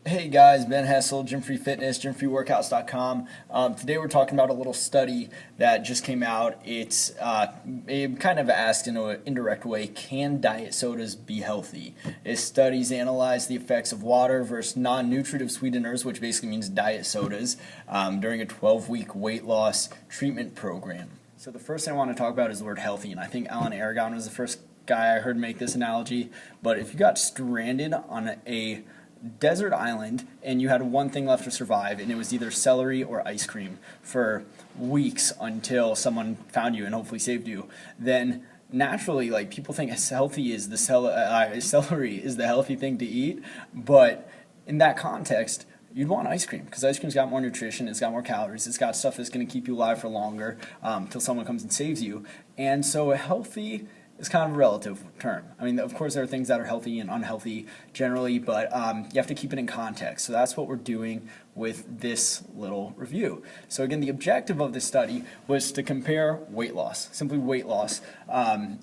Hey guys, Ben Hessel, Gym Free Fitness, gymfreeworkouts.com. Today we're talking about a little study that just came out. It kind of asked in an indirect way, can diet sodas be healthy? It studies analyze the effects of water versus non-nutritive sweeteners, which basically means diet sodas, during a 12-week weight loss treatment program. So the first thing I want to talk about is the word healthy, and I think Alan Aragon was the first guy I heard make this analogy. But if you got stranded on a desert island and you had one thing left to survive, and it was either celery or ice cream for weeks until someone found you and hopefully saved you, then naturally, like, people think celery is the healthy thing to eat. But in that context, you'd want ice cream because ice cream's got more nutrition, it's got more calories, it's got stuff that's going to keep you alive for longer till someone comes and saves you. And so healthy is kind of a relative term. I mean, of course, there are things that are healthy and unhealthy generally, but you have to keep it in context. So that's what we're doing with this little review. So again, the objective of this study was to compare weight loss, simply weight loss,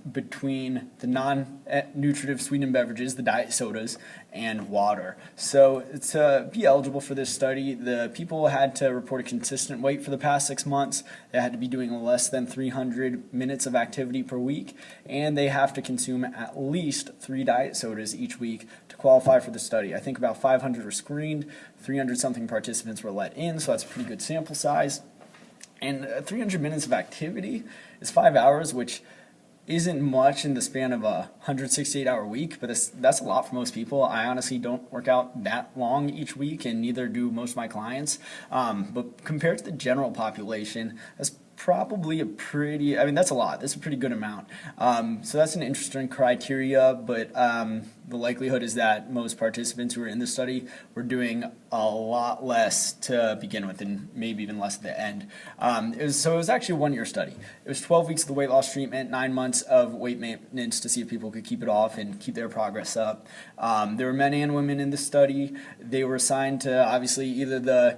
between the non-nutritive sweetened beverages, the diet sodas, and water. So to be eligible for this study, the people had to report a consistent weight for the past 6 months. They had to be doing less than 300 minutes of activity per week, and they have to consume at least 3 diet sodas each week to qualify for the study. I think about 500 were screened, 300 something participants were let in, so that's a pretty good sample size. And 300 minutes of activity is 5 hours, which isn't much in the span of a 168-hour week, but that's a lot for most people. I honestly don't work out that long each week, and neither do most of my clients. But compared to the general population, that's probably that's a lot. That's a pretty good amount. So that's an interesting criteria, but the likelihood is that most participants who were in the study were doing a lot less to begin with, and maybe even less at the end. It was actually a 1-year study. It was 12 weeks of the weight loss treatment, 9 months of weight maintenance to see if people could keep it off and keep their progress up. There were men and women in the study. They were assigned to obviously either the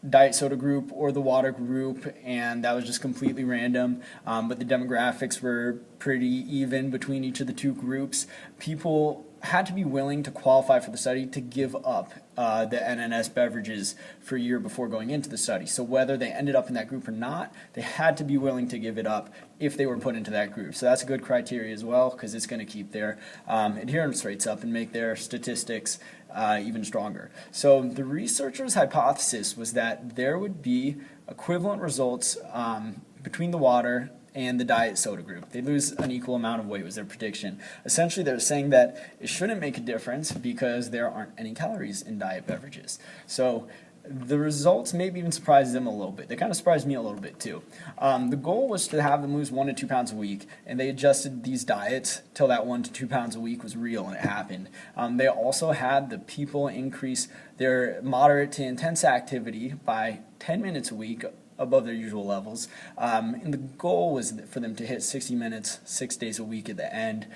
diet soda group or the water group, and that was just completely random, but the demographics were pretty even between each of the two groups. People had to be willing to qualify for the study to give up the NNS beverages for a year before going into the study. So whether they ended up in that group or not, they had to be willing to give it up if they were put into that group. So that's a good criteria as well, because it's going to keep their adherence rates up and make their statistics even stronger. So the researchers' hypothesis was that there would be equivalent results between the water and the diet soda group. They'd lose an equal amount of weight was their prediction. Essentially, they're saying that it shouldn't make a difference because there aren't any calories in diet beverages. So the results maybe even surprised them a little bit. They kind of surprised me a little bit too. The goal was to have them lose 1 to 2 pounds a week, and they adjusted these diets till that 1 to 2 pounds a week was real, and it happened. They also had the people increase their moderate to intense activity by 10 minutes a week above their usual levels. And the goal was for them to hit 60 minutes 6 days a week at the end.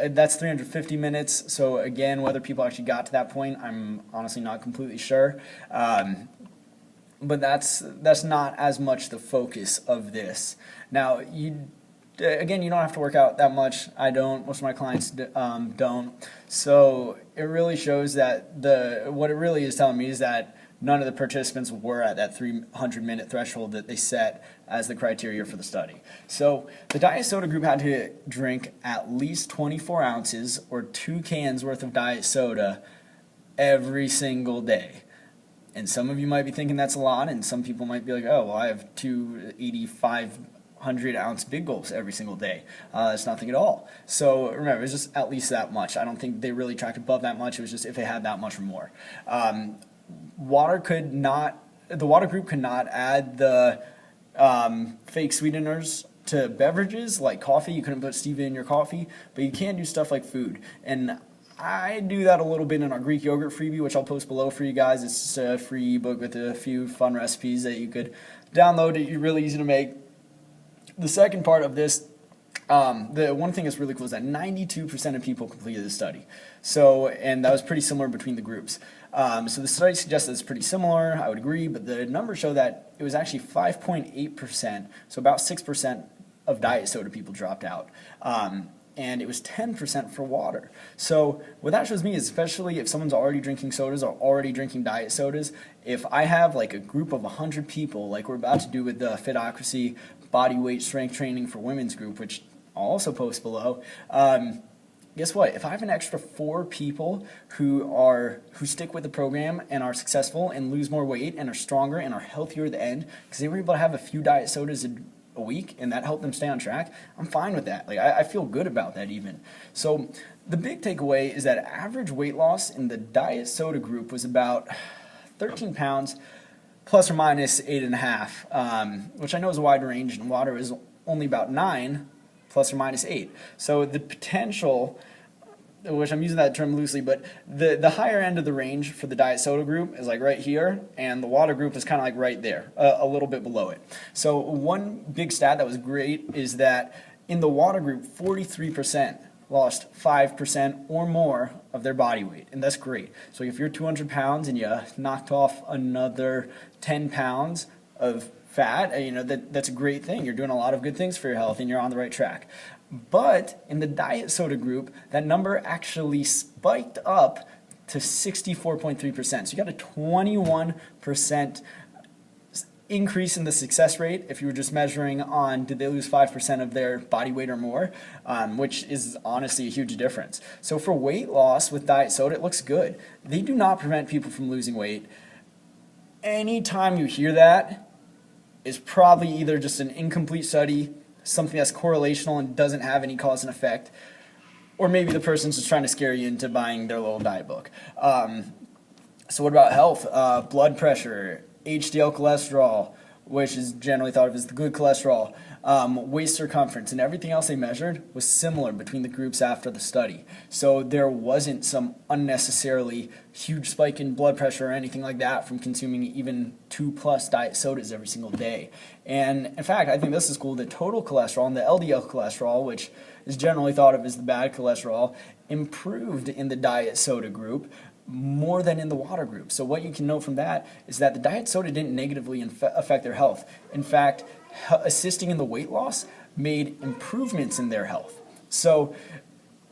That's 350 minutes. So again, whether people actually got to that point, I'm honestly not completely sure. But that's not as much the focus of this. Now, you don't have to work out that much. I don't. Most of my clients don't. So it really shows that what it really is telling me is that none of the participants were at that 300-minute threshold that they set as the criteria for the study. So the diet soda group had to drink at least 24 ounces or 2 cans worth of diet soda every single day. And some of you might be thinking that's a lot, and some people might be like, oh, well, I have 2 8,500-ounce big gulps every single day. That's nothing at all. So remember, it's just at least that much. I don't think they really tracked above that much. It was just if they had that much or more. The water group could not add the fake sweeteners to beverages like coffee. You couldn't put stevia in your coffee, but you can do stuff like food. And I do that a little bit in our Greek yogurt freebie, which I'll post below for you guys. It's just a free ebook with a few fun recipes that you could download. It's really easy to make. The second part of this, the one thing that's really cool is that 92% of people completed the study. So, and that was pretty similar between the groups. So the study suggests that it's pretty similar, I would agree, but the numbers show that it was actually 5.8%, so about 6% of diet soda people dropped out. and it was 10% for water. So what that shows me is, especially if someone's already drinking sodas or already drinking diet sodas, if I have like a group of 100 people, like we're about to do with the Fitocracy body weight strength training for women's group, which I'll also post below, guess what? If I have an extra 4 people who stick with the program and are successful and lose more weight and are stronger and are healthier at the end because they were able to have a few diet sodas a week and that helped them stay on track, I'm fine with that. Like I feel good about that even. So the big takeaway is that average weight loss in the diet soda group was about 13 pounds plus or minus 8.5, which I know is a wide range, and water is only about 9 plus or minus 8. So the potential, which I'm using that term loosely, but the higher end of the range for the diet soda group is like right here, and the water group is kind of like right there, a little bit below it. So one big stat that was great is that in the water group, 43% lost 5% or more of their body weight, and that's great. So if you're 200 pounds and you knocked off another 10 pounds of fat, that's a great thing. You're doing a lot of good things for your health and you're on the right track. But in the diet soda group, that number actually spiked up to 64.3%. So you got a 21% increase in the success rate if you were just measuring on did they lose 5% of their body weight or more, which is honestly a huge difference. So for weight loss with diet soda, it looks good. They do not prevent people from losing weight. Anytime you hear that, is probably either just an incomplete study, something that's correlational and doesn't have any cause and effect, or maybe the person's just trying to scare you into buying their little diet book. So what about health? Blood pressure, HDL cholesterol, which is generally thought of as the good cholesterol, waist circumference, and everything else they measured was similar between the groups after the study. So there wasn't some unnecessarily huge spike in blood pressure or anything like that from consuming even 2+ diet sodas every single day. And in fact, I think this is cool, the total cholesterol and the LDL cholesterol, which is generally thought of as the bad cholesterol, improved in the diet soda group more than in the water group. So what you can know from that is that the diet soda didn't negatively affect their health. In fact, assisting in the weight loss made improvements in their health. So,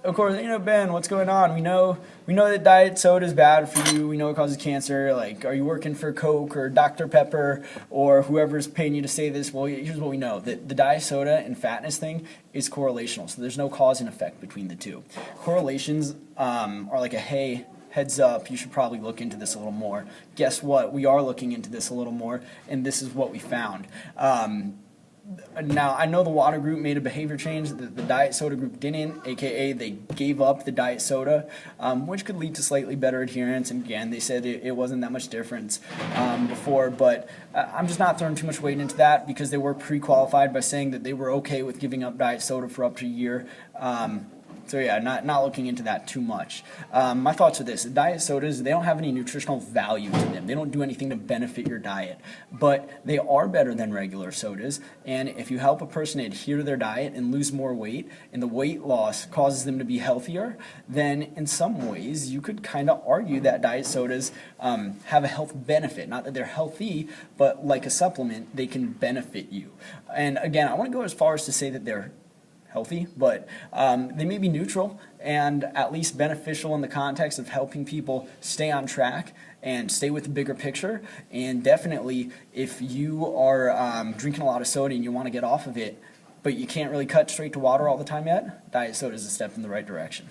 of course, Ben, what's going on? We know that diet soda is bad for you. We know it causes cancer. Like, are you working for Coke or Dr. Pepper or whoever's paying you to say this? Well, here's what we know. The diet soda and fatness thing is correlational. So there's no cause and effect between the two. Correlations are like a heads up, you should probably look into this a little more. Guess what? We are looking into this a little more, and this is what we found. Now, I know the water group made a behavior change. The diet soda group didn't, aka they gave up the diet soda, which could lead to slightly better adherence. And again, they said it wasn't that much difference before, but I'm just not throwing too much weight into that because they were pre-qualified by saying that they were okay with giving up diet soda for up to a year. So yeah, not looking into that too much. My thoughts are this: diet sodas, they don't have any nutritional value to them. They don't do anything to benefit your diet, but they are better than regular sodas. And if you help a person adhere to their diet and lose more weight, and the weight loss causes them to be healthier, then in some ways you could kind of argue that diet sodas have a health benefit. Not that they're healthy, but like a supplement, they can benefit you. And again, I want to go as far as to say that they're healthy, but they may be neutral and at least beneficial in the context of helping people stay on track and stay with the bigger picture. And definitely, if you are drinking a lot of soda and you want to get off of it, but you can't really cut straight to water all the time yet, diet soda is a step in the right direction.